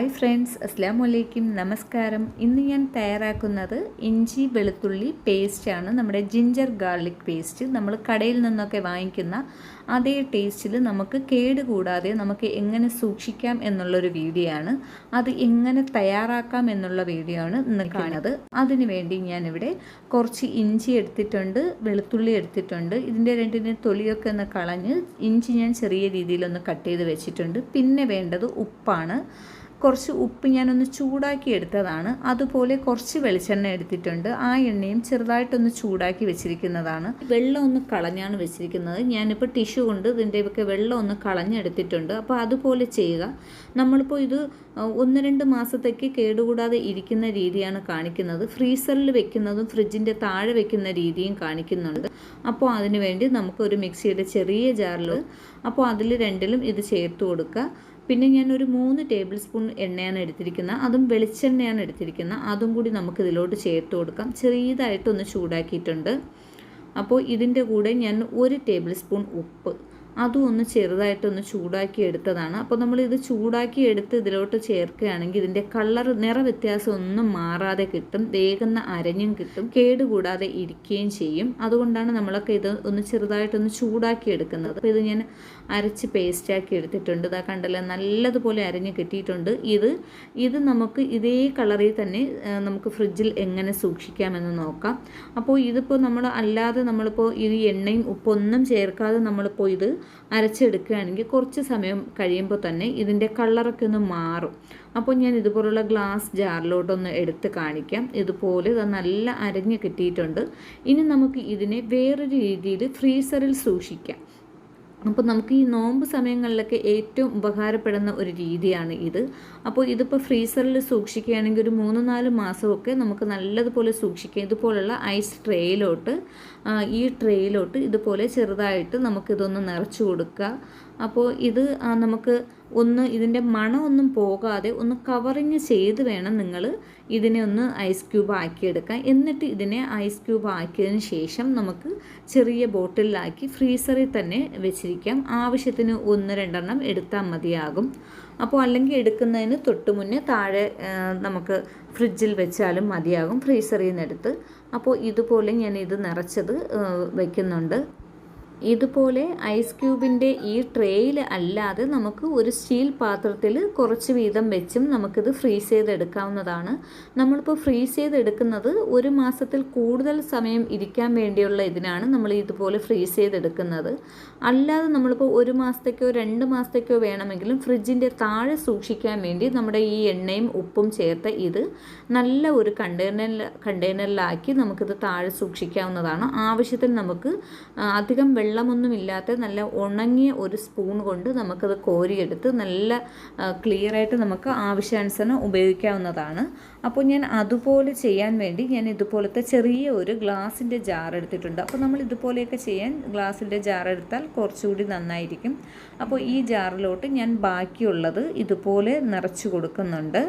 Hi friends, അസ്സലാമു അലൈക്കും, നമസ്കാരം. ഇന്ന് ഞാൻ തയ്യാറാക്കുന്നത് ഇഞ്ചി വെളുത്തുള്ളി പേസ്റ്റാണ്. നമ്മുടെ ജിഞ്ചർ ഗാർലിക് പേസ്റ്റ് നമ്മൾ കടയിൽ നിന്നൊക്കെ വാങ്ങിക്കുന്ന അതേ ടേസ്റ്റിൽ നമുക്ക് കേടുകൂടാതെ നമുക്ക് എങ്ങനെ സൂക്ഷിക്കാം എന്നുള്ളൊരു വീഡിയോ ആണ്. അത് എങ്ങനെ തയ്യാറാക്കാം എന്നുള്ള വീഡിയോ ആണ് ഇന്ന് കാണുന്നത്. അതിനു വേണ്ടി ഞാനിവിടെ കുറച്ച് ഇഞ്ചി എടുത്തിട്ടുണ്ട്, വെളുത്തുള്ളി എടുത്തിട്ടുണ്ട്. ഇതിൻ്റെ രണ്ടിൻ്റെ തൊലിയൊക്കെ ഒന്ന് കളഞ്ഞ് ഇഞ്ചി ഞാൻ ചെറിയ രീതിയിലൊന്ന് കട്ട് ചെയ്ത് വെച്ചിട്ടുണ്ട്. പിന്നെ വേണ്ടത് ഉപ്പാണ്. കുറച്ച് ഉപ്പ് ഞാനൊന്ന് ചൂടാക്കി എടുത്തതാണ്. അതുപോലെ കുറച്ച് വെളിച്ചെണ്ണ എടുത്തിട്ടുണ്ട്. ആ എണ്ണയും ചെറുതായിട്ടൊന്ന് ചൂടാക്കി വെച്ചിരിക്കുന്നതാണ്. വെള്ളം ഒന്ന് കളഞ്ഞാണ് വെച്ചിരിക്കുന്നത്. ഞാനിപ്പോൾ ടിഷ്യൂ കൊണ്ട് ഇതിൻ്റെയൊക്കെ വെള്ളം ഒന്ന് കളഞ്ഞെടുത്തിട്ടുണ്ട്. അപ്പോൾ അതുപോലെ ചെയ്യുക. നമ്മളിപ്പോൾ ഇത് 1-2 മാസത്തേക്ക് കേടുകൂടാതെ ഇരിക്കുന്ന രീതിയാണ് കാണിക്കുന്നത്. ഫ്രീസറിൽ വെക്കുന്നതും ഫ്രിഡ്ജിൻ്റെ താഴെ വെക്കുന്ന രീതിയും കാണിക്കുന്നുണ്ട്. അപ്പോൾ അതിന് വേണ്ടി നമുക്കൊരു മിക്സിയുടെ ചെറിയ ജാറിൽ അപ്പോൾ അതിൽ രണ്ടിലും ഇത് ചേർത്ത് കൊടുക്കുക. പിന്നെ ഞാനൊരു 3 ടേബിൾ സ്പൂൺ എണ്ണയാണ് എടുത്തിരിക്കുന്നത്. അതും വെളിച്ചെണ്ണയാണ് എടുത്തിരിക്കുന്നത്. അതും കൂടി നമുക്ക് ഇതിലോട്ട് ചേർത്ത് കൊടുക്കാം. ചെറിയതായിട്ടൊന്ന് ചൂടാക്കിയിട്ടുണ്ട്. അപ്പോൾ ഇതിൻ്റെ കൂടെ ഞാൻ 1 ടേബിൾ സ്പൂൺ ഉപ്പ് അതും ഒന്ന് ചെറുതായിട്ടൊന്ന് ചൂടാക്കി എടുത്തതാണ്. അപ്പോൾ നമ്മളിത് ചൂടാക്കി എടുത്ത് ഇതിലോട്ട് ചേർക്കുകയാണെങ്കിൽ ഇതിൻ്റെ നിറ വ്യത്യാസം ഒന്നും മാറാതെ കിട്ടും, വേഗം അരഞ്ഞും കിട്ടും, കേടുകൂടാതെ ഇരിക്കുകയും ചെയ്യും. അതുകൊണ്ടാണ് നമ്മളൊക്കെ ഇത് ഒന്ന് ചെറുതായിട്ടൊന്ന് ചൂടാക്കി എടുക്കുന്നത്. അപ്പോൾ ഇത് ഞാൻ അരച്ച് പേസ്റ്റാക്കി എടുത്തിട്ടുണ്ട്. ഇതാ കണ്ടല്ലോ, നല്ലതുപോലെ അരഞ്ഞ് കിട്ടിയിട്ടുണ്ട്. ഇത് നമുക്ക് ഇതേ കളറിൽ തന്നെ നമുക്ക് ഫ്രിഡ്ജിൽ എങ്ങനെ സൂക്ഷിക്കാമെന്ന് നോക്കാം. അപ്പോൾ ഇതിപ്പോൾ നമ്മളിപ്പോൾ ഈ എണ്ണയും ഉപ്പൊന്നും ചേർക്കാതെ നമ്മളിപ്പോൾ ഇത് അരച്ചെടുക്കുകയാണെങ്കിൽ കുറച്ച് സമയം കഴിയുമ്പോൾ തന്നെ ഇതിൻ്റെ കളറൊക്കെ ഒന്ന് മാറും. അപ്പോൾ ഞാൻ ഇതുപോലുള്ള ഗ്ലാസ് ജാറിലോട്ടൊന്ന് എടുത്ത് കാണിക്കാം. ഇതുപോലെ ഇത് നല്ല അരഞ്ഞ് കിട്ടിയിട്ടുണ്ട്. ഇനി നമുക്ക് ഇതിനെ വേറൊരു രീതിയിൽ ഫ്രീസറിൽ സൂക്ഷിക്കാം. അപ്പോൾ നമുക്ക് ഈ നോമ്പ് സമയങ്ങളിലൊക്കെ ഏറ്റവും ഉപകാരപ്പെടുന്ന ഒരു രീതിയാണ് ഇത്. അപ്പോൾ ഇതിപ്പോൾ ഫ്രീസറിൽ സൂക്ഷിക്കുകയാണെങ്കിൽ ഒരു 3-4 മാസമൊക്കെ നമുക്ക് നല്ലതുപോലെ സൂക്ഷിക്കാം. ഇതുപോലുള്ള ഐസ് ട്രേയിലോട്ട് ഇതുപോലെ ചെറുതായിട്ട് നമുക്കിതൊന്ന് നിറച്ച് കൊടുക്കുക. അപ്പോൾ ഇത് നമുക്ക് ഇതിൻ്റെ മണമൊന്നും പോകാതെ ഒന്ന് കവറിങ് ചെയ്ത് വേണം നിങ്ങൾ ഇതിനെ ഒന്ന് ഐസ് ക്യൂബ് ആക്കിയെടുക്കാൻ. എന്നിട്ട് ഇതിനെ ഐസ് ക്യൂബ് ആക്കിയതിന് ശേഷം നമുക്ക് ചെറിയ ബോട്ടിലാക്കി ഫ്രീസറിൽ തന്നെ വെച്ചിരിക്കാം. ആവശ്യത്തിന് 1-2 എടുത്താൽ മതിയാകും. അപ്പോൾ അല്ലെങ്കിൽ എടുക്കുന്നതിന് തൊട്ട് മുന്നേ താഴെ നമുക്ക് ഫ്രിഡ്ജിൽ വെച്ചാലും മതിയാകും, ഫ്രീസറിൽ നിന്ന് എടുത്ത്. അപ്പോൾ ഇതുപോലെ ഞാൻ ഇത് നിറച്ചത് വയ്ക്കുന്നുണ്ട്. ഇതുപോലെ ഐസ് ക്യൂബിൻ്റെ ഈ ട്രേയിൽ അല്ലാതെ നമുക്ക് ഒരു സ്റ്റീൽ പാത്രത്തിൽ കുറച്ച് വീതം വെച്ചും നമുക്കിത് ഫ്രീസ് ചെയ്തെടുക്കാവുന്നതാണ്. നമ്മളിപ്പോൾ ഫ്രീസ് ചെയ്തെടുക്കുന്നത് 1 മാസത്തിൽ കൂടുതൽ സമയം ഇരിക്കാൻ വേണ്ടിയുള്ള ഇതിനാണ് നമ്മൾ ഇതുപോലെ ഫ്രീസ് ചെയ്തെടുക്കുന്നത്. അല്ലാതെ നമ്മളിപ്പോൾ 1 മാസത്തേക്കോ 2 മാസത്തേക്കോ വേണമെങ്കിലും ഫ്രിഡ്ജിൻ്റെ താഴെ സൂക്ഷിക്കാൻ വേണ്ടി നമ്മുടെ ഈ എണ്ണയും ഉപ്പും ചേർത്ത് ഇത് നല്ല ഒരു കണ്ടെയ്നറിലാക്കി നമുക്കിത് താഴെ സൂക്ഷിക്കാവുന്നതാണ്. ആവശ്യത്തിന് നമുക്ക് അധികം വെള്ളമൊന്നുമില്ലാത്ത നല്ല ഉണങ്ങിയ ഒരു സ്പൂൺ കൊണ്ട് നമുക്കത് കോരിയെടുത്ത് നല്ല ക്ലിയറായിട്ട് നമുക്ക് ആവശ്യാനുസരണം ഉപയോഗിക്കാവുന്നതാണ്. അപ്പോൾ ഞാൻ അതുപോലെ ചെയ്യാൻ വേണ്ടി ഞാൻ ഇതുപോലത്തെ ചെറിയ ഒരു ഗ്ലാസിൻ്റെ ജാർ എടുത്തിട്ടുണ്ട്. അപ്പോൾ നമ്മൾ ഇതുപോലെയൊക്കെ ചെയ്യാൻ ഗ്ലാസിൻ്റെ ജാർ എടുത്താൽ കുറച്ചുകൂടി നന്നായിരിക്കും. അപ്പോൾ ഈ ജാറിലോട്ട് ഞാൻ ബാക്കിയുള്ളത് ഇതുപോലെ നിറച്ച് കൊടുക്കുന്നുണ്ട്.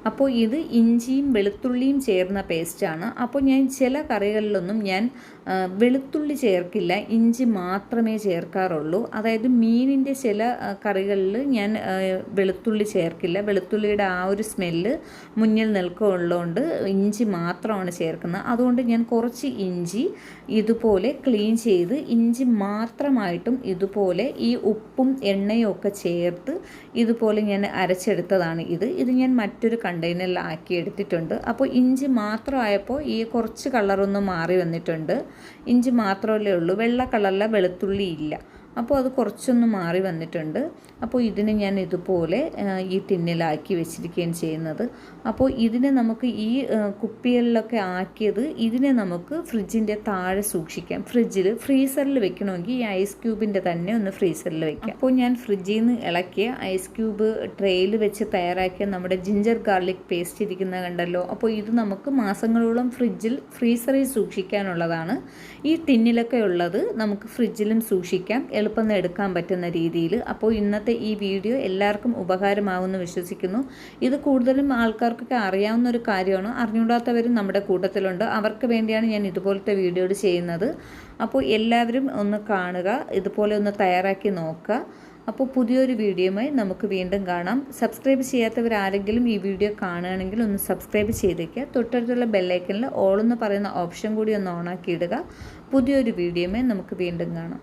അപ്പോൾ ഇത് ഇഞ്ചിയും വെളുത്തുള്ളിയും ചേർന്ന പേസ്റ്റാണ്. അപ്പോൾ ഞാൻ ചില കറികളിലൊന്നും ഞാൻ വെളുത്തുള്ളി ചേർക്കില്ല, ഇഞ്ചി മാത്രമേ ചേർക്കാറുള്ളൂ. അതായത് മീനിൻ്റെ ചില കറികളിൽ ഞാൻ വെളുത്തുള്ളി ചേർക്കില്ല. വെളുത്തുള്ളിയുടെ ആ ഒരു സ്മെല്ല് മുന്നിൽ നിൽക്കുള്ളതുകൊണ്ട് ഇഞ്ചി മാത്രമാണ് ചേർക്കുന്നത്. അതുകൊണ്ട് ഞാൻ കുറച്ച് ഇഞ്ചി ഇതുപോലെ ക്ലീൻ ചെയ്ത് ഇഞ്ചി മാത്രമായിട്ടും ഇതുപോലെ ഈ ഉപ്പും എണ്ണയും ഒക്കെ ചേർത്ത് ഇതുപോലെ ഞാൻ അരച്ചെടുത്തതാണ്. ഇത് ഞാൻ മറ്റൊരു കണ്ടെയ്നറിലാക്കി എടുത്തിട്ടുണ്ട്. അപ്പോൾ ഇഞ്ചി മാത്രമായപ്പോൾ ഈ കുറച്ച് കളറൊന്ന് മാറി വന്നിട്ടുണ്ട്. ഇഞ്ചി മാത്രമല്ലേ ഉള്ളൂ, വെള്ള കളറിലെ വെളുത്തുള്ളി ഇല്ല. അപ്പോൾ അത് കുറച്ചൊന്ന് മാറി വന്നിട്ടുണ്ട്. അപ്പോൾ ഇതിനെ ഞാൻ ഇതുപോലെ ഈ ടിന്നിലാക്കി വെച്ചിരിക്കുകയും ചെയ്യുന്നത്. അപ്പോൾ ഇതിനെ നമുക്ക് ഈ കുപ്പികളിലൊക്കെ ആക്കിയത് ഇതിനെ നമുക്ക് ഫ്രിഡ്ജിൻ്റെ താഴെ സൂക്ഷിക്കാം. ഫ്രീസറിൽ വെക്കണമെങ്കിൽ ഈ ഐസ് ക്യൂബിൻ്റെ തന്നെ ഒന്ന് ഫ്രീസറിൽ വെക്കാം. അപ്പോൾ ഞാൻ ഫ്രിഡ്ജിൽ നിന്ന് ഇളക്കിയ ഐസ് ക്യൂബ് ട്രേയിൽ വെച്ച് തയ്യാറാക്കിയ നമ്മുടെ ജിഞ്ചർ ഗാർലിക് പേസ്റ്റ് ഇരിക്കുന്നത് കണ്ടല്ലോ. അപ്പോൾ ഇത് നമുക്ക് മാസങ്ങളോളം ഫ്രീസറിൽ സൂക്ഷിക്കാനുള്ളതാണ്. ഈ ടിന്നിലൊക്കെ ഉള്ളത് നമുക്ക് ഫ്രിഡ്ജിലും സൂക്ഷിക്കാം, എളുപ്പം എടുക്കാൻ പറ്റുന്ന രീതിയിൽ. അപ്പോൾ ഇന്നത്തെ ഈ വീഡിയോ എല്ലാവർക്കും ഉപകാരമാകുമെന്ന് വിശ്വസിക്കുന്നു. ഇത് കൂടുതലും ആൾക്കാർക്കൊക്കെ അറിയാവുന്ന ഒരു കാര്യമാണ്. അറിഞ്ഞൂടാത്തവരും നമ്മുടെ കൂട്ടത്തിലുണ്ട്. അവർക്ക് വേണ്ടിയാണ് ഞാൻ ഇതുപോലത്തെ വീഡിയോ ചെയ്യുന്നത്. അപ്പോൾ എല്ലാവരും ഒന്ന് കാണുക, ഇതുപോലെ ഒന്ന് തയ്യാറാക്കി നോക്കുക. അപ്പോൾ പുതിയൊരു വീഡിയോയുമായി നമുക്ക് വീണ്ടും കാണാം. സബ്സ്ക്രൈബ് ചെയ്യാത്തവരാരെങ്കിലും ഈ വീഡിയോ കാണുകയാണെങ്കിൽ ഒന്ന് സബ്സ്ക്രൈബ് ചെയ്തേക്കുക. തൊട്ടടുത്തുള്ള ബെല്ലൈക്കനിൽ ഓൾ എന്ന് പറയുന്ന ഓപ്ഷൻ കൂടി ഒന്ന് ഓണാക്കി ഇടുക. പുതിയൊരു വീഡിയോയുമായി നമുക്ക് വീണ്ടും കാണാം.